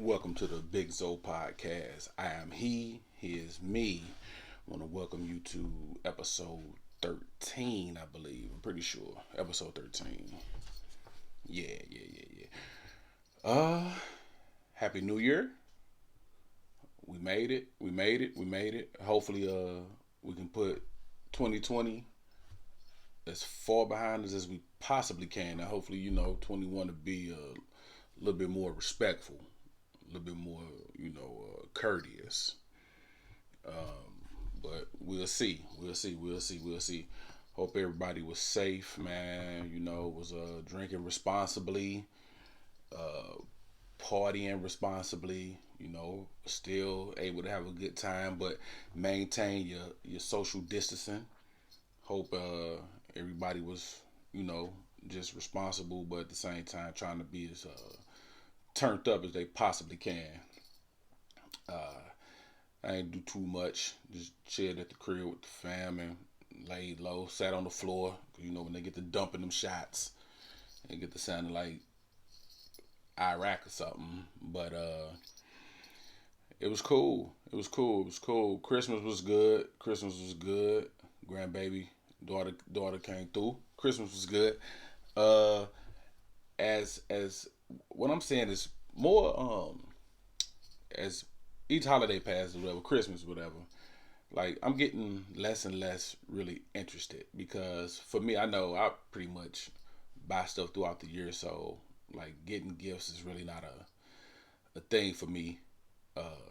Welcome to the Big Zo podcast. I am he is me. I want to welcome you to episode 13, I believe. I'm pretty sure. Episode 13. Yeah. Happy New Year. We made it. We made it. Hopefully we can put 2020 as far behind us as we possibly can. And hopefully, 21 to be a little bit more respectful, a little bit more, courteous. But we'll see. We'll see. Hope everybody was safe, man. Was drinking responsibly, uh, partying responsibly. Still able to have a good time, but maintain your social distancing. Hope everybody was, you know, just responsible, but at the same time trying to be as turned up as they possibly can. Uh, I ain't do too much. Just chilled at the crib with the fam and laid low. Sat on the floor. When they get to dumping them shots, they get to sounding like Iraq or something. But it was cool. It was cool. Christmas was good. Grandbaby daughter came through. Christmas was good. Uh, as what I'm saying is more as each holiday passes, whatever, Christmas, whatever, like I'm getting less and less really interested because for me, I know I pretty much buy stuff throughout the year, so like getting gifts is really not a thing for me uh,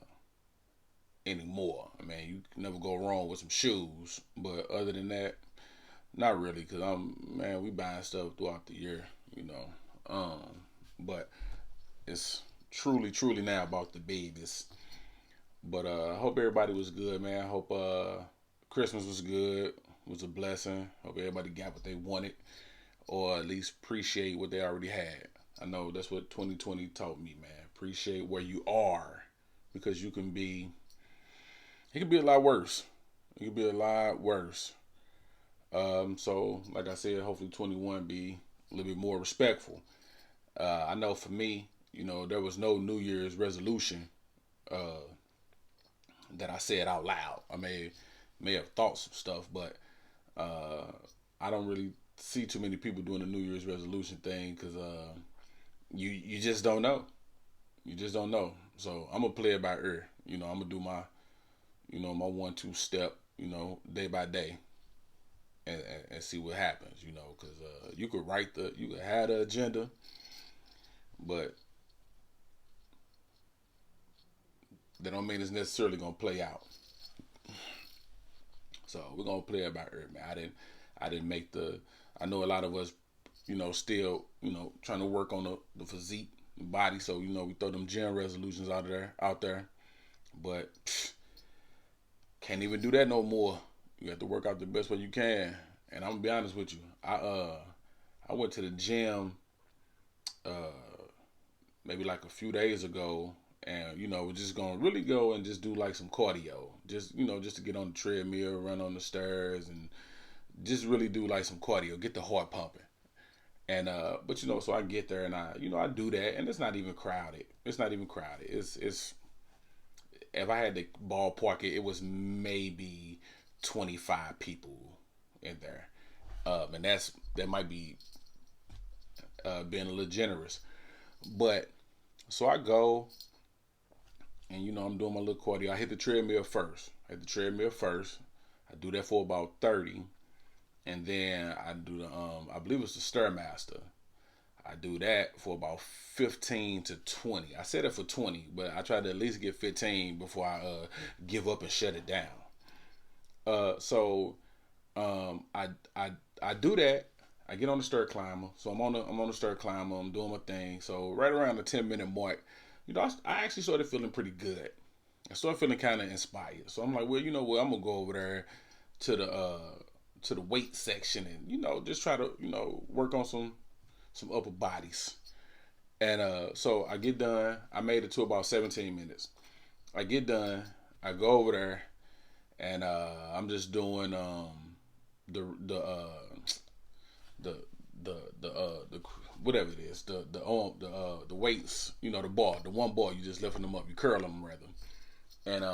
anymore. I mean, you can never go wrong with some shoes, but other than that, not really, because we buying stuff throughout the year, you know. But it's truly now about the babies. But I hope everybody was good, man. I hope Christmas was good, was a blessing. Hope everybody got what they wanted, or at least appreciate what they already had. I know that's what 2020 taught me, man. Appreciate where you are, because it could be a lot worse. It could be a lot worse. So like I said, hopefully 21 be a little bit more respectful. I know for me, there was no New Year's resolution uh, that I said out loud. I may have thought some stuff, but uh, I don't really see too many people doing the New Year's resolution thing because you just don't know. You just don't know. So I'm gonna play it by ear. I'm gonna do my 1-2 step. Day by day, and see what happens. Because you could have the agenda, but that don't mean it's necessarily gonna play out. So we're gonna play it by ear, man. I didn't make the. I know a lot of us, still, trying to work on the physique, the body. So we throw them gym resolutions out there, but can't even do that no more. You have to work out the best way you can. And I'm gonna be honest with you. I went to the gym uh maybe like a few days ago, and we're just gonna really go and just do like some cardio, just to get on the treadmill, run on the stairs, and just really do like some cardio, get the heart pumping. And but so I get there and I do that, and it's not even crowded. It's if I had to ballpark it, it was maybe 25 people in there. And that might be being a little generous. But so I go, and I'm doing my little cardio. I hit the treadmill first. I do that for about 30, and then I do I believe it's the stairmaster. I do that for about 15 to 20. I said it for 20, but I try to at least get 15 before I give up and shut it down. So I do that. I get on the stair climber. So I'm on the stair climber. I'm doing my thing. So right around the 10-minute mark, I actually started feeling pretty good. I started feeling kind of inspired. So I'm like, well, you know what? I'm gonna go over there to the weight section and just try to work on some upper bodies. And so I get done. I made it to about 17 minutes. I get done. I go over there, and I'm just doing the the the the the whatever it is, the weights, the bar, the one bar, you just lifting them up, you curl them rather, and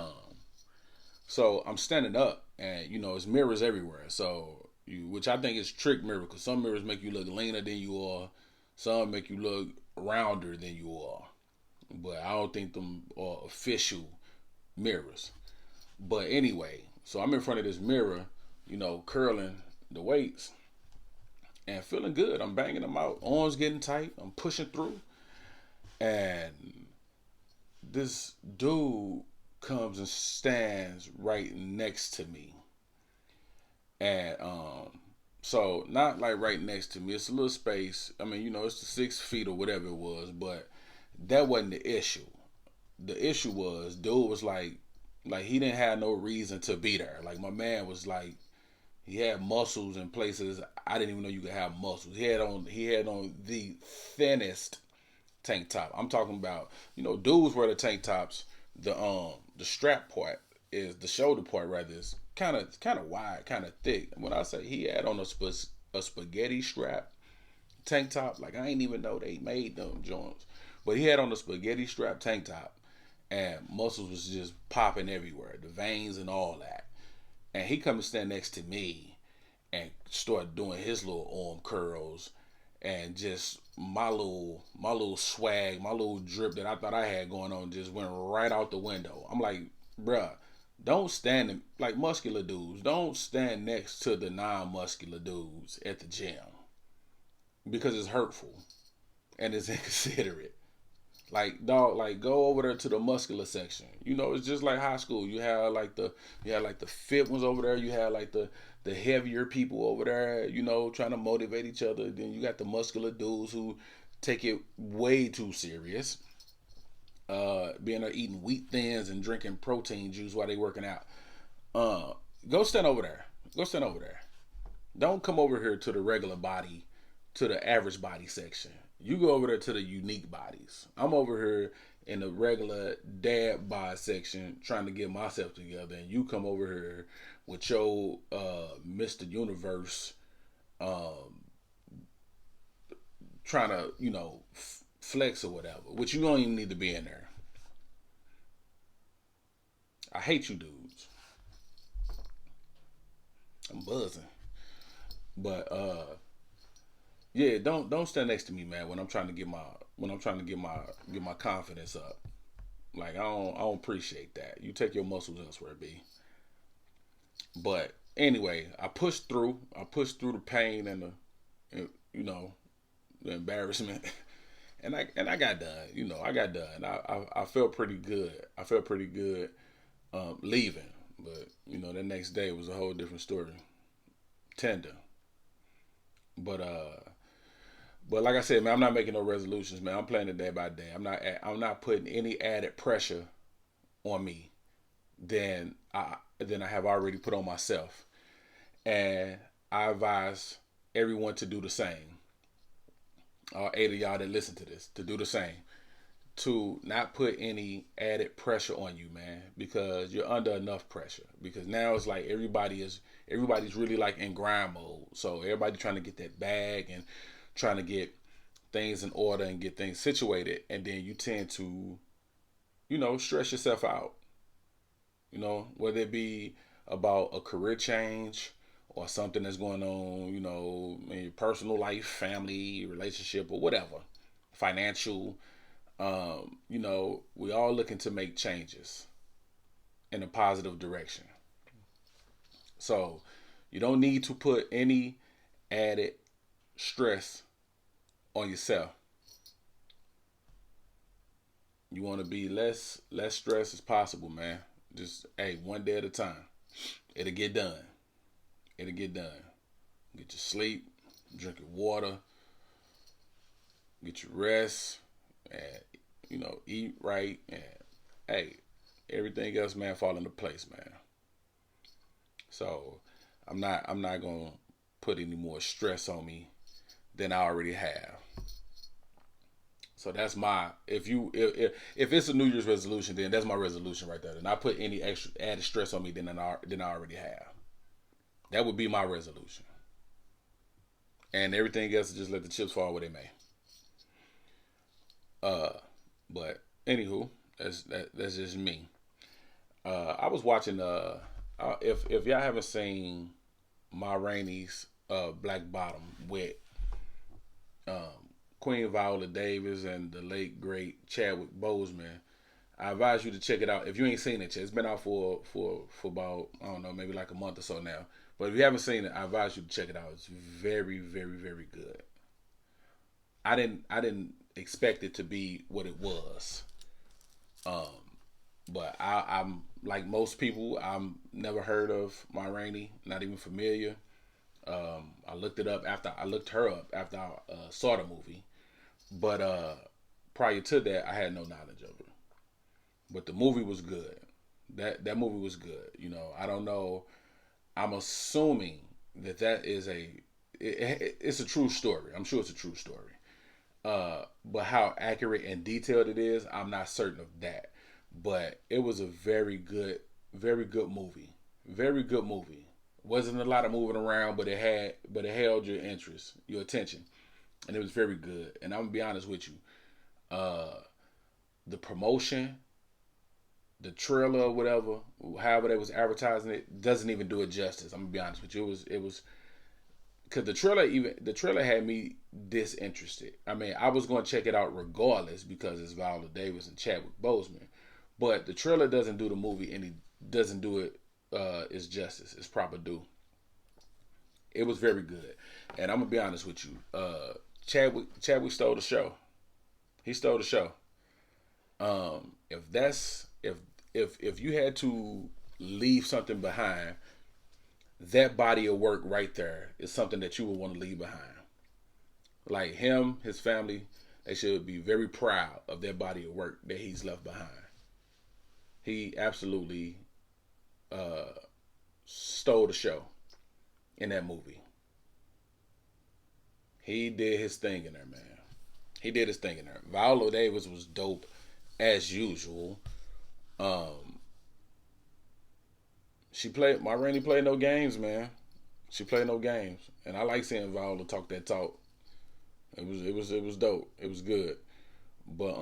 so I'm standing up, and it's mirrors everywhere. So which I think is trick mirror, because some mirrors make you look leaner than you are, some make you look rounder than you are, but I don't think them are official mirrors. But anyway, so I'm in front of this mirror, curling the weights and feeling good. I'm banging them out, arms getting tight, I'm pushing through, and this dude comes and stands right next to me. And so not like right next to me. It's a little space. I mean, it's the 6 feet or whatever it was, but that wasn't the issue. The issue was dude was like he didn't have no reason to be there. Like my man was like he had muscles in places I didn't even know you could have muscles. He had on the thinnest tank top. I'm talking about, dudes wear the tank tops. The strap part is the shoulder part rather is kind of wide, kind of thick. When I say he had on a spaghetti strap tank top, like I ain't even know they made them joints, but he had on a spaghetti strap tank top, and muscles was just popping everywhere, the veins and all that. And he come and stand next to me and start doing his little arm curls, and just my little swag, my little drip that I thought I had going on just went right out the window. I'm like, bruh, don't stand like muscular dudes. Don't stand next to the non-muscular dudes at the gym because it's hurtful and it's inconsiderate. Like dog, like go over there to the muscular section. It's just like high school. You had like the fit ones over there. You had like the heavier people over there. Trying to motivate each other. Then you got the muscular dudes who take it way too serious. Being there eating wheat thins and drinking protein juice while they working out. Go stand over there. Go stand over there. Don't come over here to the regular body, to the average body section. You go over there to the unique bodies. I'm over here in the regular dad bod section trying to get myself together, and you come over here with your Mr. Universe trying to, flex or whatever, which you don't even need to be in there. I hate you dudes. I'm buzzing. But yeah, don't stand next to me, man, when I'm trying to get my confidence up. Like I don't appreciate that. You take your muscles elsewhere, B. But anyway, I pushed through. I pushed through the pain and the embarrassment, and I got done. I got done. I felt pretty good. I felt pretty good leaving, but the next day was a whole different story. Tender, but like I said, man, I'm not making no resolutions, man. I'm playing it day by day. I'm not putting any added pressure on me than I have already put on myself, and I advise everyone to do the same. All 8 of y'all that listen to this to do the same. To not put any added pressure on you, man, because you're under enough pressure. Because now it's like everybody's really like in grind mode. So everybody trying to get that bag and trying to get things in order and get things situated, and then you tend to, stress yourself out. Whether it be about a career change or something that's going on, in your personal life, family, relationship, or whatever, financial. We all looking to make changes in a positive direction. So you don't need to put any added stress on yourself. You want to be less stressed as possible, man. Just one day at a time. It'll get done. It'll get done. Get your sleep, drink your water, get your rest, and eat right, and everything else, man, fall into place, man. So I'm not gonna put any more stress on me than I already have. So that's my if it's a New Year's resolution, then that's my resolution right there. And I put any extra added stress on me than I already have. That would be my resolution. And everything else is just let the chips fall where they may. Uh, but anywho, that's just me. I was watching. If y'all haven't seen Ma Rainey's Black Bottom with Queen Viola Davis and the late great Chadwick Boseman, I advise you to check it out. If you ain't seen it yet, it's been out for about, I don't know, maybe like a month or so now. But if you haven't seen it, I advise you to check it out. It's very, very, very good. I didn't expect it to be what it was. Um, but I'm like most people. I'm never heard of Ma Rainey, not even familiar. I looked it up after I looked her up after I saw the movie. But prior to that, I had no knowledge of her. But the movie was good. That movie was good. You know, I don't know. I'm assuming that is it's a true story. I'm sure it's a true story. But how accurate and detailed it is, I'm not certain of that. But it was a very good movie. Very good movie. Wasn't a lot of moving around, but it held your interest, your attention, and it was very good. And I'm gonna be honest with you, uh, the promotion, the trailer, or whatever, however they was advertising it, doesn't even do it justice. I'm gonna be honest with you. It was because the trailer had me disinterested. I mean, I was going to check it out regardless because it's Viola Davis and Chadwick Boseman, but the trailer doesn't do the movie any doesn't do it its justice, its proper due. It was very good, and I'm gonna be honest with you. Chadwick stole the show. He stole the show. If that's if you had to leave something behind, that body of work right there is something that you would want to leave behind. Like him, his family, they should be very proud of that body of work that he's left behind. He absolutely uh, stole the show in that movie. He did his thing in there, man. He did his thing in there. Viola Davis was dope as usual. Um, she played. My Randy played no games, man. She played no games, and I like seeing Viola talk that talk. It was dope. It was good. But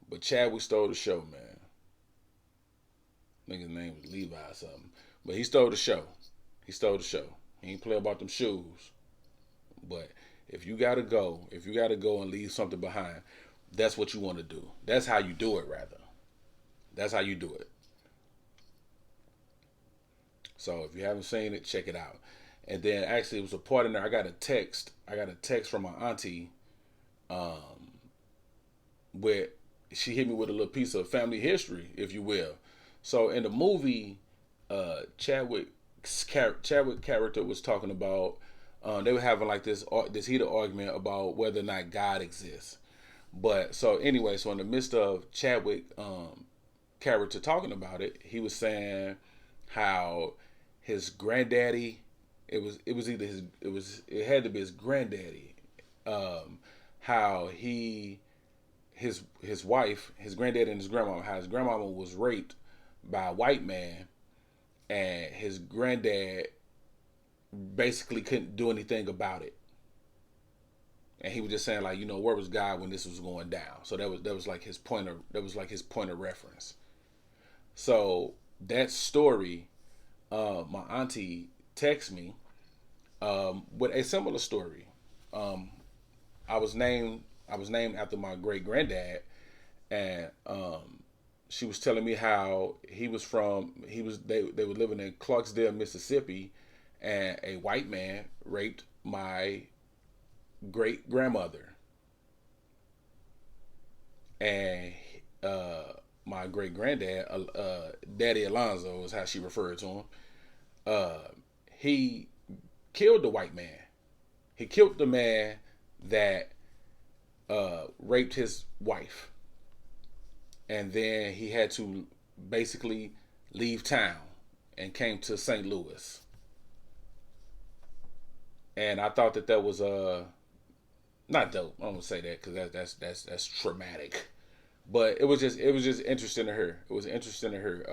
but Chadwick stole the show, man. I think his name was Levi or something. But he stole the show. He stole the show. He ain't play about them shoes. But if you gotta go and leave something behind, that's what you want to do. That's how you do it, rather. That's how you do it. So if you haven't seen it, check it out. And then actually, it was a part in there. I got a text. I got a text from my auntie, um, where she hit me with a little piece of family history, if you will. So in the movie, Chadwick character was talking about. They were having like this heated argument about whether or not God exists. But so anyway, so in the midst of Chadwick character talking about it, he was saying how his granddaddy, it was either it had to be his granddaddy, um, how his wife, his granddaddy and his grandmama, how his grandmama was raped by a white man, and his granddad basically couldn't do anything about it. And he was just saying like, where was God when this was going down? So that was like his point of reference. So that story, my auntie texted me with a similar story. Um, I was named after my great granddad, and she was telling me how they were living in Clarksdale, Mississippi, and a white man raped my great grandmother, and my great granddad, Daddy Alonzo is how she referred to him. Uh, he killed the white man. He killed the man that raped his wife, and then he had to basically leave town and came to St. Louis. And I thought that was not dope. I'm gonna say that because that's traumatic. But it was just interesting to her. It was interesting to her.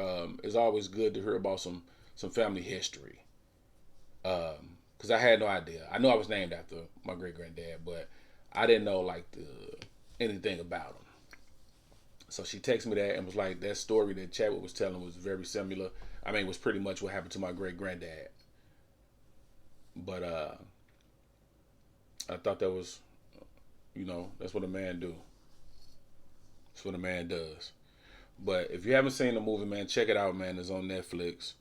It's always good to hear about some family history. Because I had no idea. I know I was named after my great granddad, but I didn't know like anything about him. So she texted me that and was like, that story that Chadwick was telling was very similar. I mean, it was pretty much what happened to my great granddad. But I thought that was, that's what a man do. That's what a man does. But if you haven't seen the movie, man, check it out, man. It's on Netflix,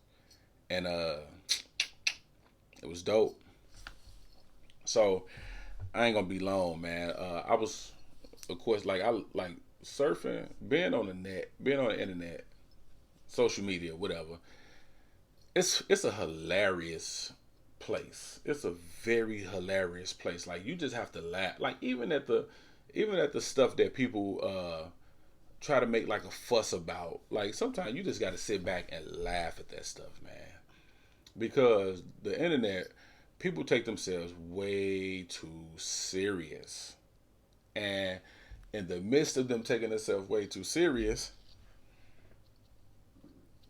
and it was dope. So I ain't gonna be long, man. I was, of course, like I like surfing, being on the net, being on the internet, social media, whatever. It's a hilarious place. It's a very hilarious place. Like you just have to laugh. Like even at the stuff that people try to make like a fuss about. Like sometimes you just got to sit back and laugh at that stuff, man. Because the internet, people take themselves way too serious, and in the midst of them taking themselves way too serious,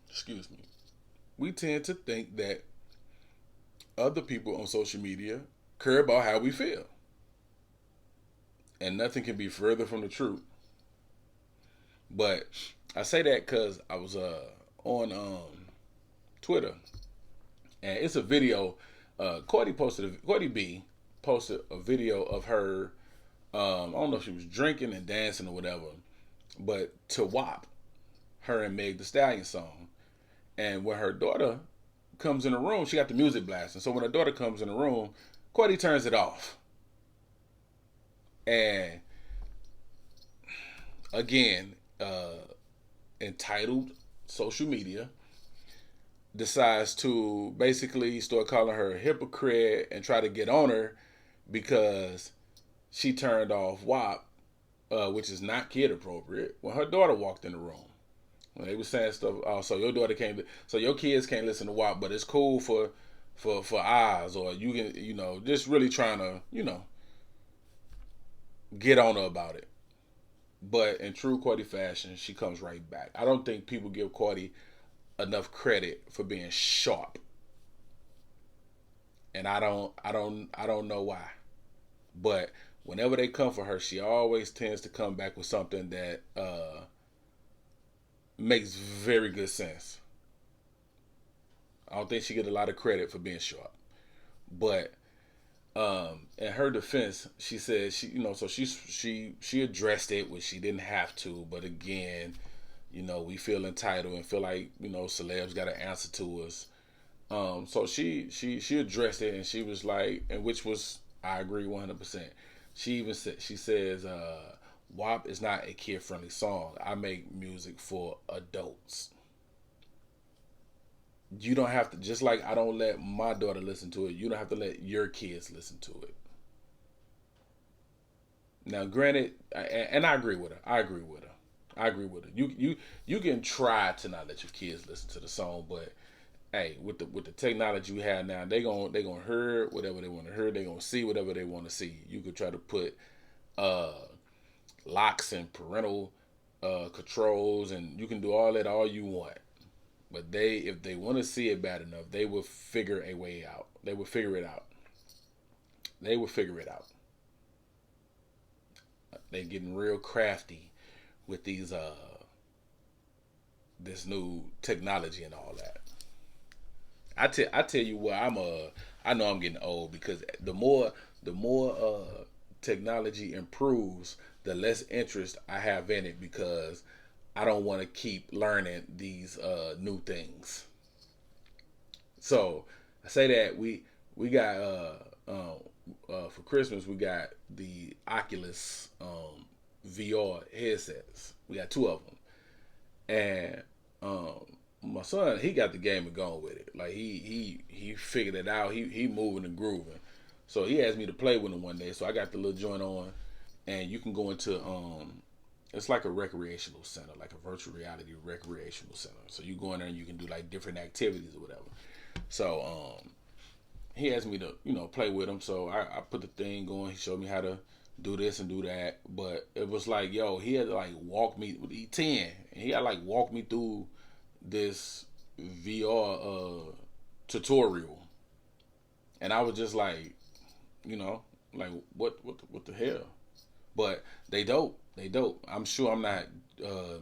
excuse me, we tend to think that other people on social media care about how we feel, and nothing can be further from the truth. But I say that because I was on Twitter, and it's a video. Cardi B posted a video of her. I don't know if she was drinking and dancing or whatever, but to WAP, her and Meg the Stallion song. And when her daughter comes in the room, she got the music blasting. So when her daughter comes in the room, Cardi turns it off. And again, entitled social media decides to basically start calling her a hypocrite and try to get on her because she turned off WAP, which is not kid appropriate, when her daughter walked in the room. When they were saying stuff, oh, so your daughter can't, so your kids can't listen to WAP, but it's cool for eyes, or you can, just really trying to, get on her about it. But in true Cardi fashion, she comes right back. I don't think people give Cardi enough credit for being sharp, and I don't know why. But whenever they come for her, she always tends to come back with something that makes very good sense. I don't think she get a lot of credit for being sharp, but in her defense, she said so she addressed it, which she didn't have to, but again, we feel entitled and feel like celebs got to answer to us. So she addressed it, and she was like, and which was, I agree 100%. She even said, she says, WAP is not a kid friendly song. I make music for adults. You don't have to, just like I don't let my daughter listen to it, you don't have to let your kids listen to it. Now, granted, and I agree with her. I agree with her. I agree with her. You can try to not let your kids listen to the song, but hey, with the technology we have now, they gonna hear whatever they want to hear. They gonna see whatever they want to see. You could try to put uh, locks and parental controls, and you can do all that all you want. But if they want to see it bad enough, they will figure a way out. They will figure it out. They will figure it out. They getting real crafty with these this new technology and all that. I tell you what, I know I'm getting old because the more technology improves, the less interest I have in it because I don't want to keep learning these new things. So I say that we got for Christmas we got the Oculus VR headsets. We got two of them, and my son, he got the game and gone with it. Like he figured it out. He moving and grooving. So he asked me to play with him one day. So I got the little joint on, and you can go into it's like a recreational center, like a virtual reality recreational center. So you go in there and you can do like different activities or whatever. So he asked me to play with him. So I put the thing going. He showed me how to do this and do that. But it was like, yo, he had to like walk me with E10, and he had to like walk me through this VR tutorial, and I was just like, you know, like what the hell? But they dope. They dope. I'm sure I'm not uh,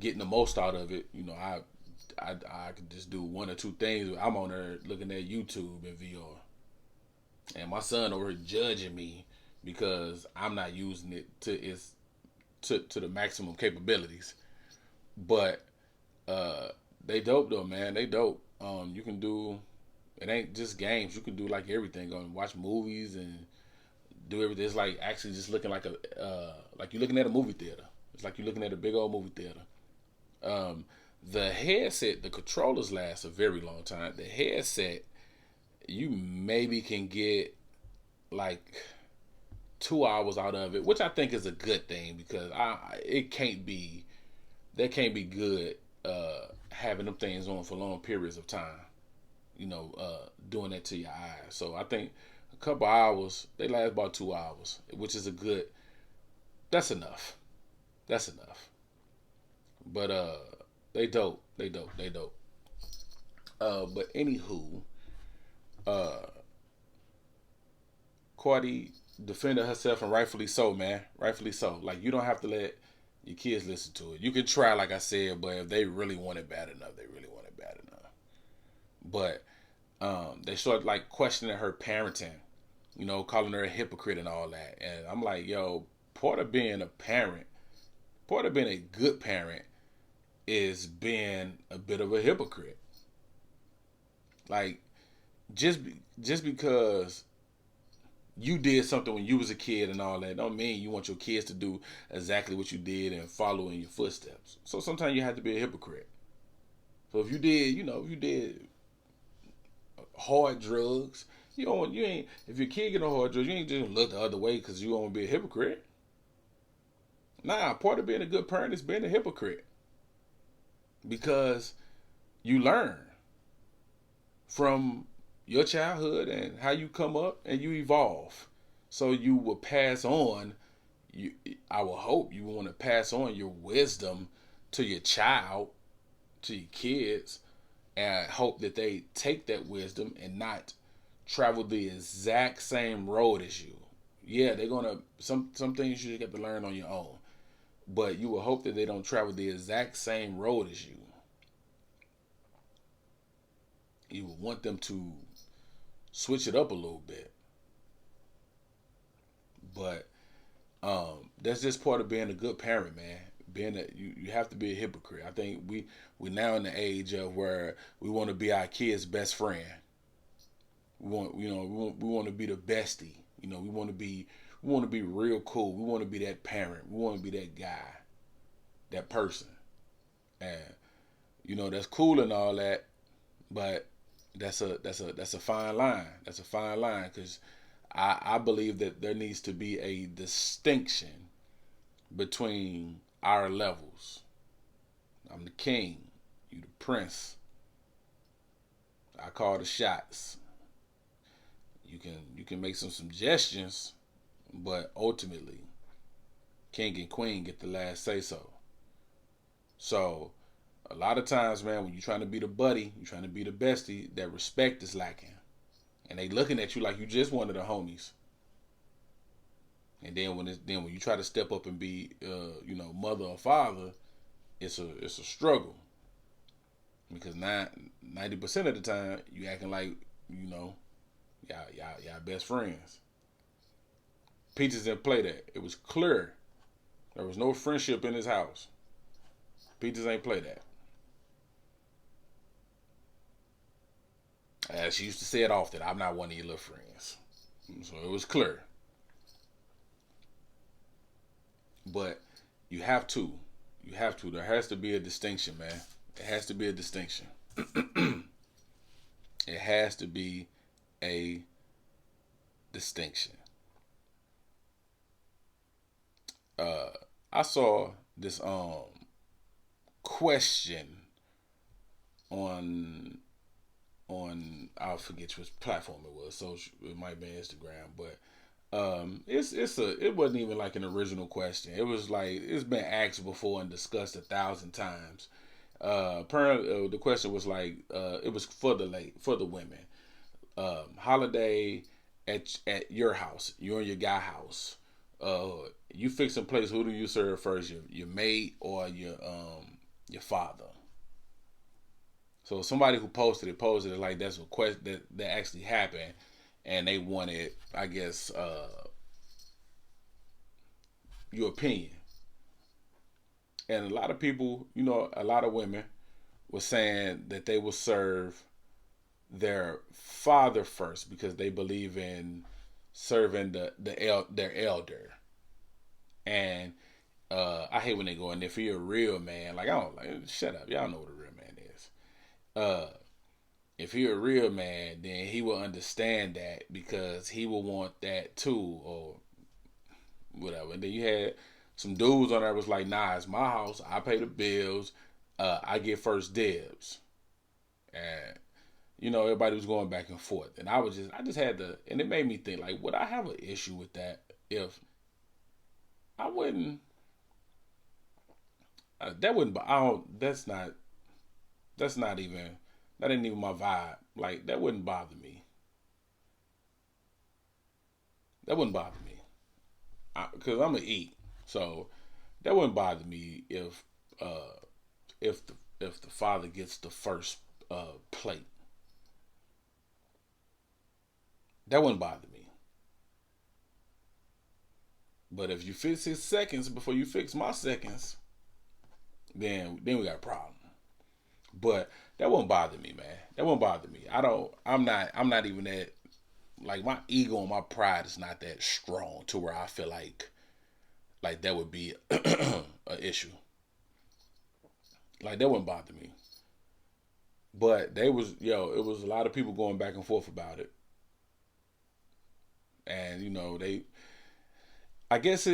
getting the most out of it. You know, I could just do one or two things. I'm on there looking at YouTube and VR, and my son over here judging me because I'm not using it to the maximum capabilities. But uh, they dope though, man. They dope. You can do it ain't just games. You can do like everything. Go and watch movies and do everything. It's like actually just looking like you're looking at a movie theater. It's like you're looking at a big old movie theater. Um, the headset, the controllers last a very long time. The headset, you maybe can get like 2 hours out of it, which I think is a good thing because it can't be that can't be good having them things on for long periods of time. Doing that to your eyes. So I think a couple hours, they last about 2 hours, which is a good. That's enough. That's enough. But they dope. They dope. They dope. But anywho, uh, Cardi defended herself and rightfully so, man. Rightfully so. Like you don't have to let your kids listen to it. You can try, like I said, but if they really want it bad enough, they really want it bad enough. But they started like questioning her parenting, calling her a hypocrite and all that. And I'm like, yo, part of being a parent, part of being a good parent is being a bit of a hypocrite. Like just because you did something when you was a kid and all that don't mean you want your kids to do exactly what you did and follow in your footsteps. So sometimes you have to be a hypocrite. So if you did hard drugs, you ain't if your kid get on hard drugs, you ain't just look the other way because you want to be a hypocrite. Nah, part of being a good parent is being a hypocrite because you learn from your childhood and how you come up and you evolve. So you will pass on you I will hope you want to pass on your wisdom to your child, to your kids, and hope that they take that wisdom and not travel the exact same road as you. Yeah, they're gonna some things you get to learn on your own, but you will hope that they don't travel the exact same road as you. You would want them to switch it up a little bit, but that's just part of being a good parent, man. Being that you have to be a hypocrite. I think we now in the age of where we want to be our kids' best friend. We want to be the bestie. We want to be real cool. We want to be that parent. We want to be that guy, that person, and that's cool and all that, but that's a fine line. That's a fine line because I believe that there needs to be a distinction between our levels. I'm the king, you the prince. I call the shots. You can make some suggestions, but ultimately, king and queen get the last say so. So a lot of times, man, when you're trying to be the buddy, you're trying to be the bestie, that respect is lacking, and they looking at you like you just one of the homies. And then when you try to step up and be mother or father, it's a struggle because 90% of the time you acting like y'all best friends. Peaches didn't play that. It was clear there was no friendship in his house. Peaches ain't play that. As she used to say it often, I'm not one of your little friends. So it was clear. But you have to. You have to. There has to be a distinction, man. It has to be a distinction. It has to be a distinction. Uh, I saw this question on I forget which platform it was. So it might be Instagram, but it wasn't even like an original question. It was like it's been asked before and discussed 1,000 times. Apparently, the question was like it was for the women. Holiday at your house, you and your guy house. you fix a place, who do you serve first? Your mate or your father? So somebody who posted it like that's a question that actually happened, and they wanted, I guess, your opinion. And a lot of people, a lot of women were saying that they will serve their father first because they believe in serving their elder. And I hate when they go in there, for you're a real man. Like, I don't like, shut up. Y'all know what a real man is. Uh, if you're a real man, then he will understand that because he will want that too, or whatever. And then you had some dudes on there was like, nah, it's my house. I pay the bills. I get first dibs. And everybody was going back and forth, and I just had to, and it made me think, like, would I have an issue with that if I wouldn't? That wouldn't. I don't. That's not. That's not even. That ain't even my vibe. Like, that wouldn't bother me. That wouldn't bother me, because I'm gonna eat. So that wouldn't bother me uh, if the father gets the first plate. That wouldn't bother me. But if you fix his seconds before you fix my seconds, then we got a problem. But that won't bother me, man. That won't bother me. I'm not even that, like, my ego and my pride is not that strong to where I feel like that would be an issue. Like, that wouldn't bother me. But it was a lot of people going back and forth about it. And I guess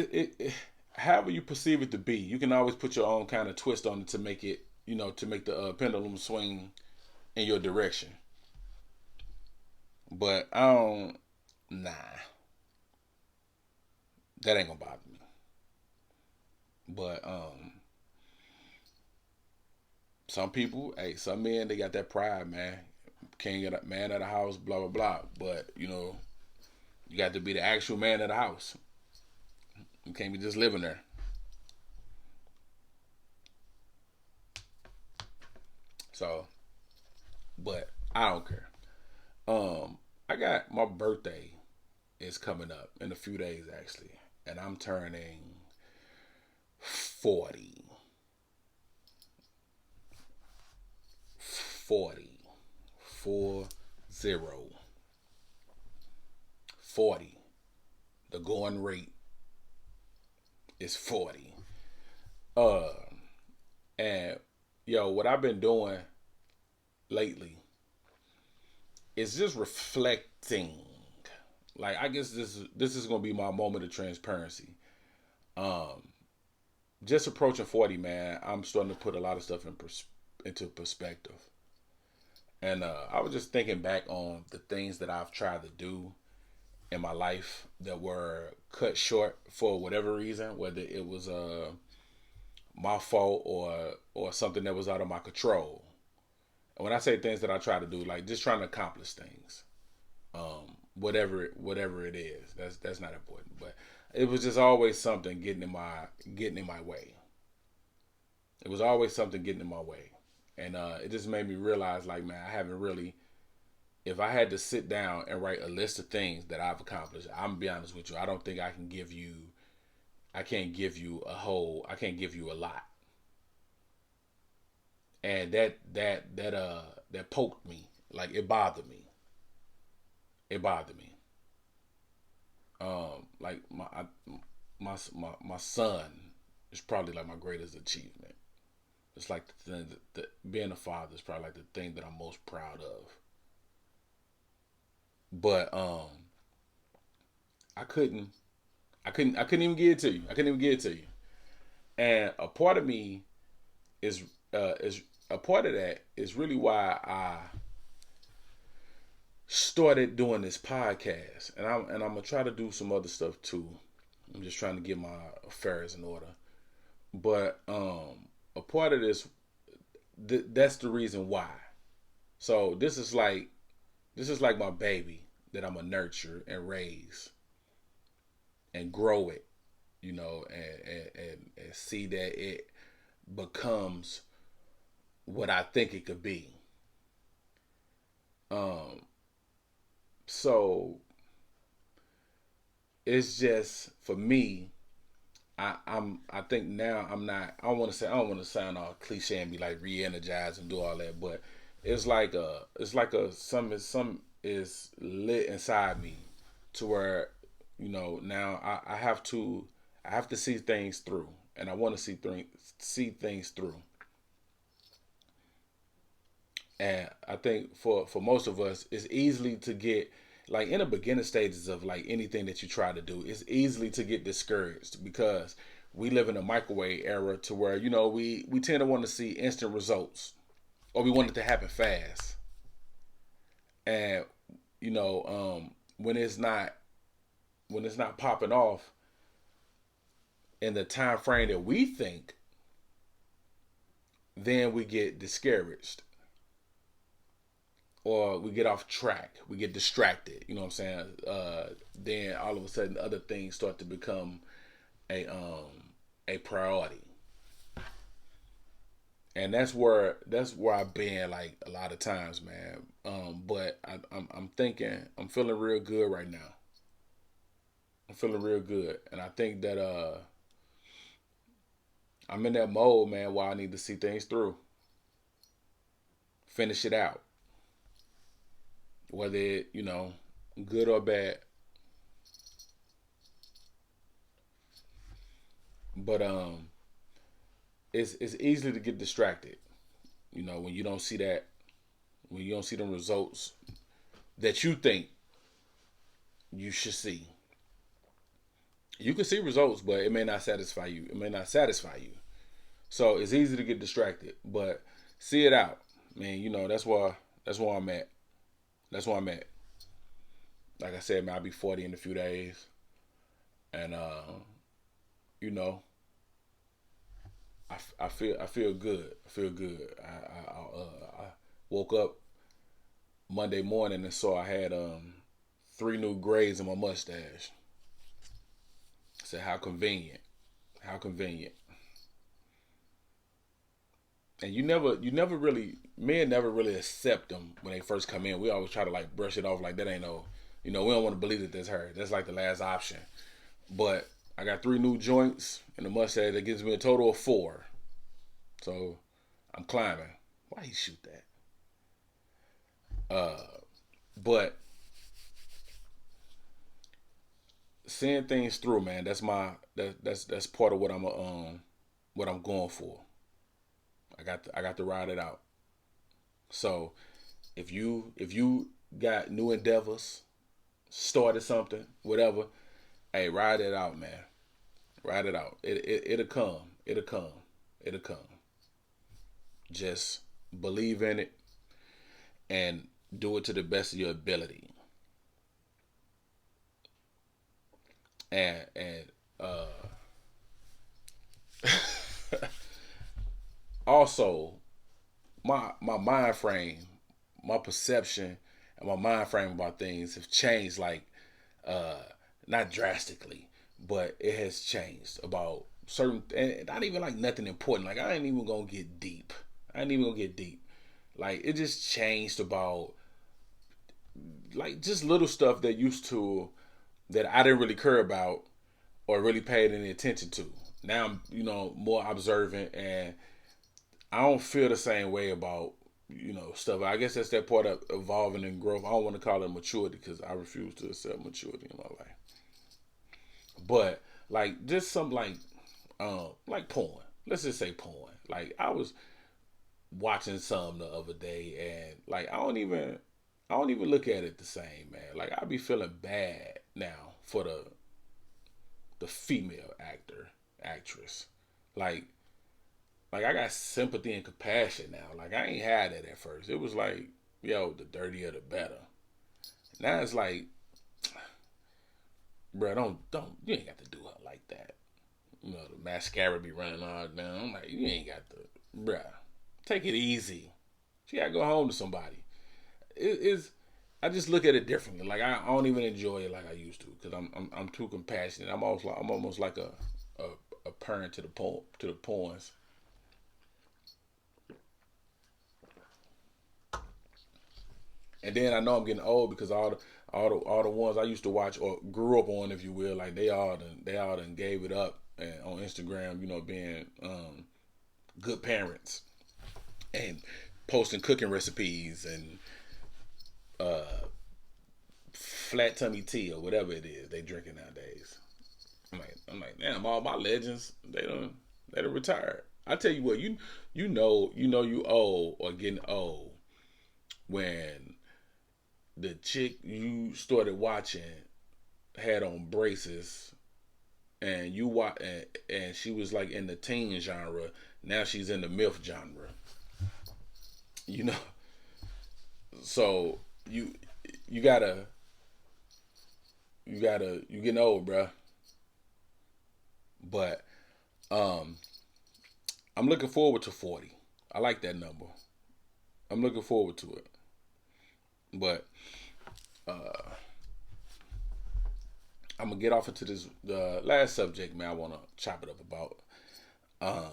however you perceive it to be, you can always put your own kind of twist on it to make it, to make the pendulum swing in your direction. But I don't, nah, that ain't gonna bother me. But some people, hey, some men, they got that pride, man. Can't get a man of the house, blah blah blah. But you got to be the actual man of the house. You can't be just living there. So, but I don't care. I got my birthday is coming up in a few days actually, and I'm turning 40. 40. 40. 40. The going rate is 40. Uh, and what I've been doing lately is just reflecting. Like, I guess this is gonna be my moment of transparency. Um, just approaching 40, man. I'm starting to put a lot of stuff into perspective. And I was just thinking back on the things that I've tried to do in my life that were cut short for whatever reason, whether it was my fault or something that was out of my control. And when I say things that I try to do, like just trying to accomplish things, whatever it is, that's not important. But it was just always something getting in my way. It was always something getting in my way, and it just made me realize, like, man, I haven't really. If I had to sit down and write a list of things that I've accomplished, I'm gonna be honest with you. I don't think I can give you. I can't give you a whole. I can't give you a lot. And that poked me. Like, it bothered me. It bothered me. Like my son is probably like my greatest achievement. It's like the thing being a father is probably like the thing that I'm most proud of. But I couldn't I couldn't even get it to you. I couldn't even get it to you. And a part of me is a part of that is really why I started doing this podcast, and I'm gonna try to do some other stuff too. I'm just trying to get my affairs in order. But a part of this, that's the reason why. So this is like my baby that I'm gonna nurture and raise and grow it and see that it becomes what I think it could be. Um, so it's just for me. I think now I'm not. I don't want to sound all cliche and be like re-energized and do all that, but it's like a some is lit inside me to where now I have to see things through, and I want to see things through. And I think for most of us, it's easily to get like in the beginning stages of like anything that you try to do, it's easily to get discouraged because we live in a microwave era to where we tend to want to see instant results or we want it to happen fast. And when it's not popping off in the time frame that we think, then we get discouraged or we get off track, we get distracted. You know what I'm saying? Then all of a sudden, other things start to become a priority, and that's where I've been like a lot of times, man. But I'm thinking I'm feeling real good right now. I'm feeling real good, and I think that I'm in that mode, man, where I need to see things through, finish it out, whether it good or bad. But it's easy to get distracted. When you don't see that, when you don't see the results that you think you should see. You can see results, but it may not satisfy you. It may not satisfy you. So it's easy to get distracted, but see it out. Man, that's where I'm at. That's where I'm at. Like I said, man, I'll be 40 in a few days, and you know, I feel good. I feel good. I woke up Monday morning and saw I had three new grades in my mustache. I said, how convenient. How convenient. And you never really, men never really accept them when they first come in. We always try to like brush it off like that ain't no, we don't want to believe that that's her. That's like the last option. But I got three new joints in the mustache that gives me a total of four. So I'm climbing. Why he shoot that? Uh, but seeing things through, man. That's part of what I'm going for. I got to ride it out. So if you got new endeavors, started something, whatever, hey, ride it out, man. Ride it out. It'll come. It'll come. It'll come. Just believe in it and do it to the best of your ability. And also my mind frame, my perception, and my mind frame about things have changed like uh not drastically, but it has changed about certain and not even like nothing important. Like I ain't even gonna get deep. I ain't even gonna get deep. Like it just changed about like just little stuff that used to that I didn't really care about or really paid any attention to. Now I'm, more observant and I don't feel the same way about, stuff. I guess that's that part of evolving and growth. I don't want to call it maturity because I refuse to accept maturity in my life. But like just some like porn. Let's just say porn. Like I was watching some the other day and like I don't even look at it the same, man. Like I be feeling bad now for the female actress. Like I got sympathy and compassion now. Like I ain't had that at first. It was like, yo, the dirtier the better. Now it's like, bro, don't you ain't got to do her like that. The mascara be running all down. I'm like, you ain't got to, bruh. Take it easy. She gotta go home to somebody. It's I just look at it differently. Like I don't even enjoy it like I used to because I'm too compassionate. I'm almost like a, a parent to the pawns. And then I know I'm getting old because all the ones I used to watch or grew up on, if you will, like they all done gave it up and on Instagram, being good parents and posting cooking recipes and uh, flat tummy tea or whatever it is they drinking nowadays. I'm like, damn, all my legends they don't retired. I tell you what, you old or getting old when the chick you started watching had on braces and and she was like in the teen genre. Now she's in the MILF genre. You know, so you you gotta you getting old, bruh. But um, I'm looking forward to 40. I like that number. I'm looking forward to it. But uh, I'm gonna get off into this the last subject, man. I want to chop it up about. Um,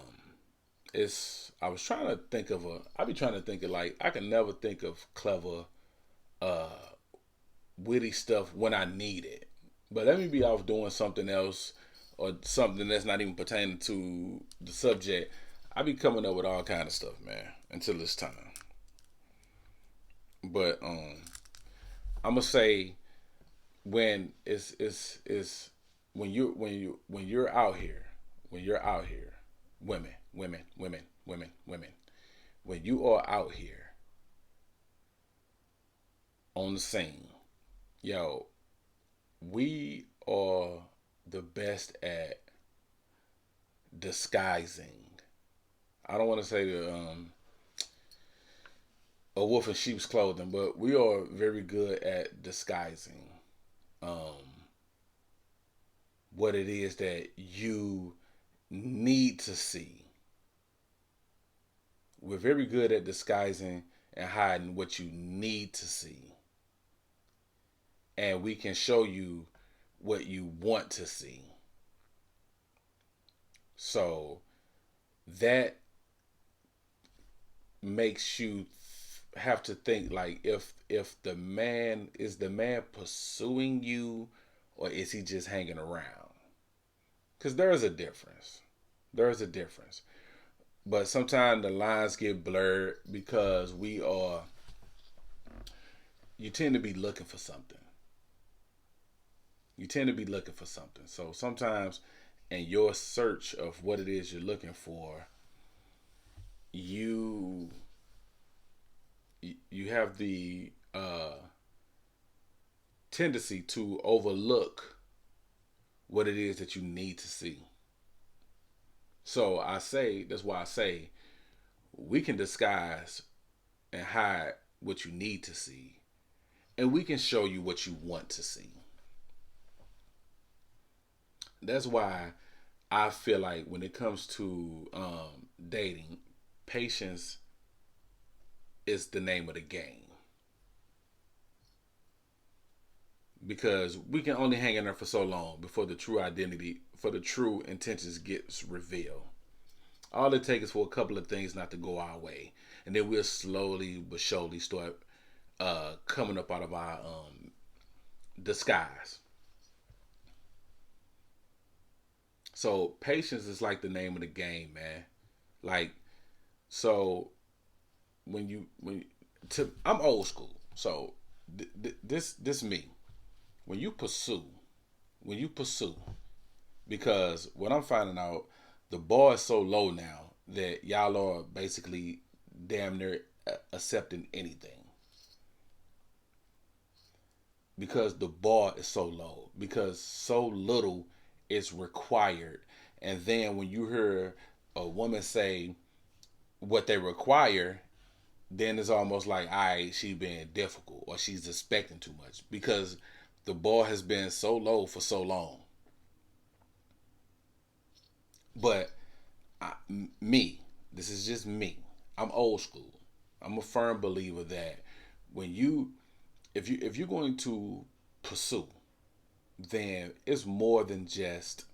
it's I was trying to think of a. I be trying to think of like I can never think of clever, uh, witty stuff when I need it. But let me be off doing something else or something that's not even pertaining to the subject. I be coming up with all kind of stuff, man, until it's time. But I'm gonna say when it's when you're out here, when you're out here, women, when you are out here on the scene, yo, we are the best at disguising. I don't want to say a wolf in sheep's clothing, but we are very good at disguising um, what it is that you need to see. We're very good at disguising and hiding what you need to see. And we can show you what you want to see. So that makes you have to think like if the man pursuing you or is he just hanging around? Because there is a difference. There is a difference. But sometimes the lines get blurred because you tend to be looking for something. You tend to be looking for something. So sometimes in your search of what it is you're looking for, you you have the tendency to overlook what it is that you need to see. So that's why I say we can disguise and hide what you need to see, and we can show you what you want to see. That's why I feel like when it comes to dating, patience is the name of the game because we can only hang in there for so long before the true intentions gets revealed. All it takes is for a couple of things not to go our way, and then we'll slowly but surely start coming up out of our disguise. So patience is like the name of the game, man. Like so when I'm old school, so this me. When you pursue, when you pursue, because what I'm finding out, the bar is so low now that y'all are basically damn near accepting anything because the bar is so low because so little is required. And then when you hear a woman say what they require, then it's almost like, all right, she's being difficult or she's expecting too much because the bar has been so low for so long. But me, this is just me. I'm old school. I'm a firm believer that when you if you're going to pursue, then it's more than just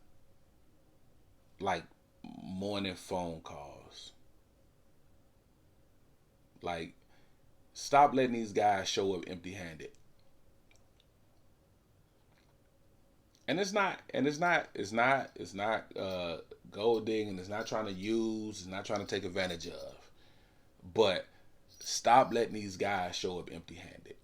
like morning phone calls. Like, stop letting these guys show up empty handed. And it's not gold digging, it's not trying to use, it's not trying to take advantage of. But stop letting these guys show up empty handed.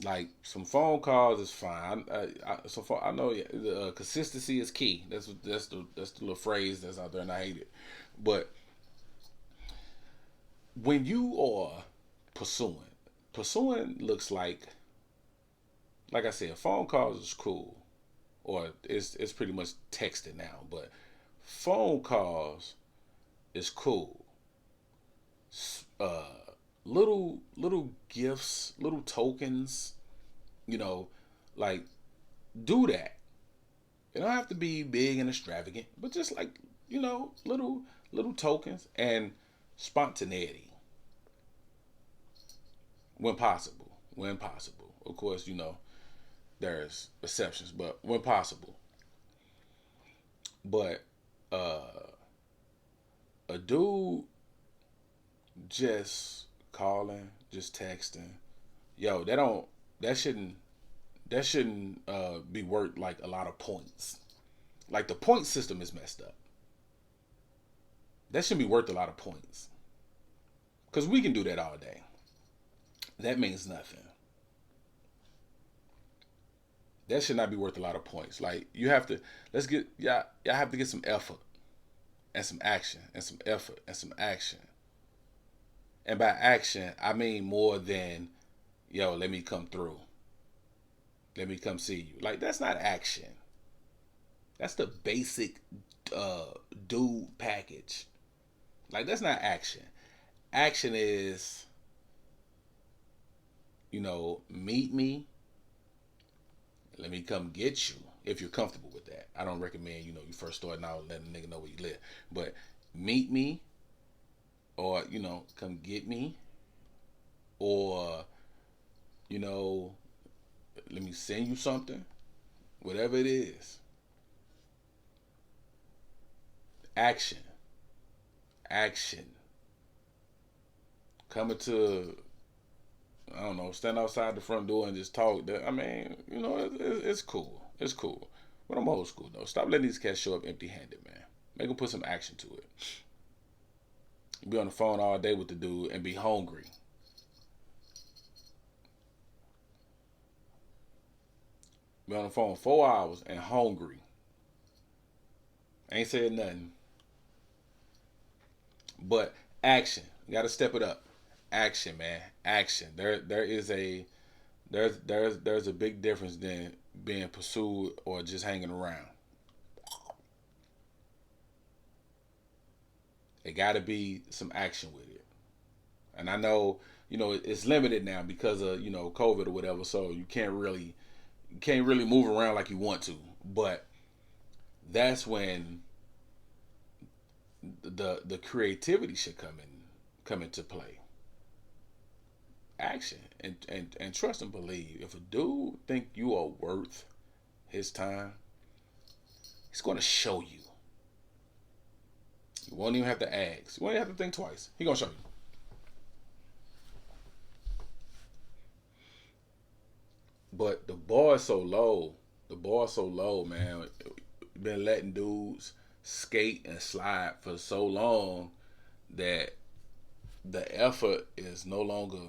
Like, some phone calls is fine. I know consistency is key. That's the little phrase that's out there, and I hate it. But when you are pursuing, pursuing looks like I said, phone calls is cool, or it's pretty much texting now. But phone calls is cool. Uh, little gifts, little tokens, you know, like, do that. It don't have to be big and extravagant, but just like, little tokens and spontaneity when possible. When possible, of course, there's exceptions, but when possible. But a dude just calling, just texting, yo, that shouldn't be worth like a lot of points. Like, the point system is messed up. That shouldn't be worth a lot of points. Because we can do that all day. That means nothing. That should not be worth a lot of points. Like, you have to, let's get, y'all have to get some effort and some action and some effort and some action. And by action, I mean more than, yo, let me come through. Let me come see you. Like, that's not action. That's the basic dude package. Like, that's not action. Action is, meet me. Let me come get you if you're comfortable with that. I don't recommend, you first starting out letting a nigga know where you live. But meet me, or, come get me, or, let me send you something. Whatever it is. Action. Action. Coming to, I don't know, stand outside the front door and just talk. I mean, it's cool. It's cool. But I'm old school, though. Stop letting these cats show up empty handed, man. Make them put some action to it. Be on the phone all day with the dude and be hungry. Be on the phone 4 hours and hungry. Ain't said nothing. But action. You gotta step it up. Action, man. Action. There's a big difference than being pursued or just hanging around. It gotta be some action with it. And I know, it's limited now because of, COVID or whatever, so you can't really move around like you want to. But that's when the creativity should come into play. Action and trust and believe. If a dude think you are worth his time, he's gonna show you. You won't even have to ask. You won't even have to think twice. He gonna show you. But the bar is so low. The bar is so low, man. Been letting dudes skate and slide for so long that the effort is no longer.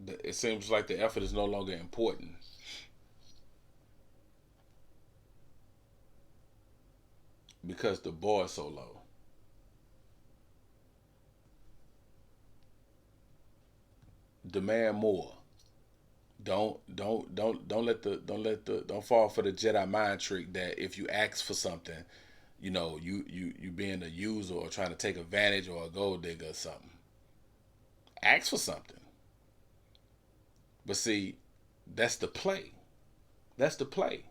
It seems like the effort is no longer important because the bar is so low. Demand more. Don't fall for the Jedi mind trick that if you ask for something, you being a user or trying to take advantage or a gold digger or something. Ask for something. But see, that's the play. That's the play.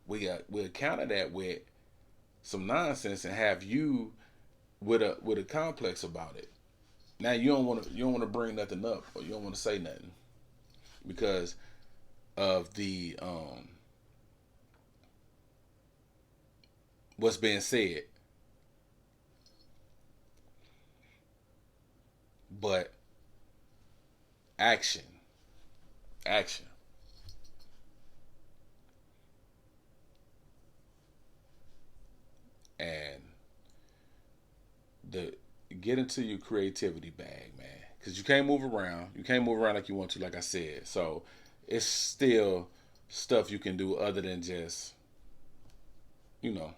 We'll counter that with some nonsense and have you with a complex about it. Now you don't want to bring nothing up, or you don't want to say nothing because of the what's being said. But action, action, and the get into your creativity bag, man. Because you can't move around. You can't move around like you want to, like I said. So it's still stuff you can do other than just, you know,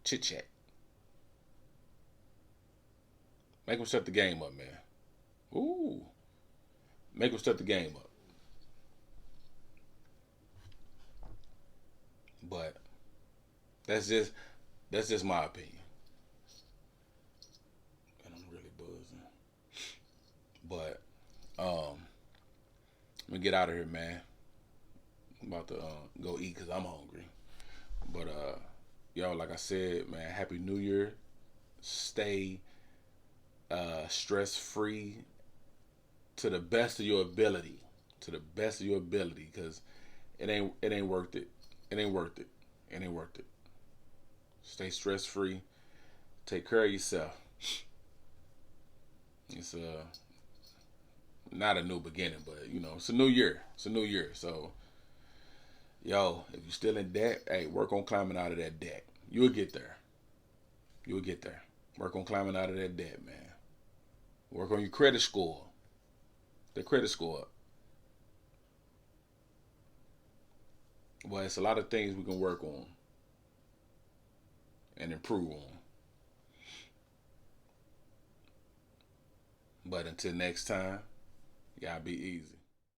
chit chat. Make them step the game up, man. Ooh, make them step the game up. But that's just that's just my opinion. And I'm really buzzing. But let me get out of here, man. I'm about to go eat because I'm hungry. But yo, like I said, man, Happy New Year. Stay stress free to the best of your ability. To the best of your ability, because it ain't worth it. It ain't worth it. It ain't worth it. Stay stress free. Take care of yourself. It's not a new beginning, but you know it's a new year. It's a new year. So yo, if you're still in debt, hey, work on climbing out of that debt. You'll get there. You'll get there. Work on climbing out of that debt, man. Work on your credit score. The credit score. Well, it's a lot of things we can work on and improve on. But until next time, y'all be easy.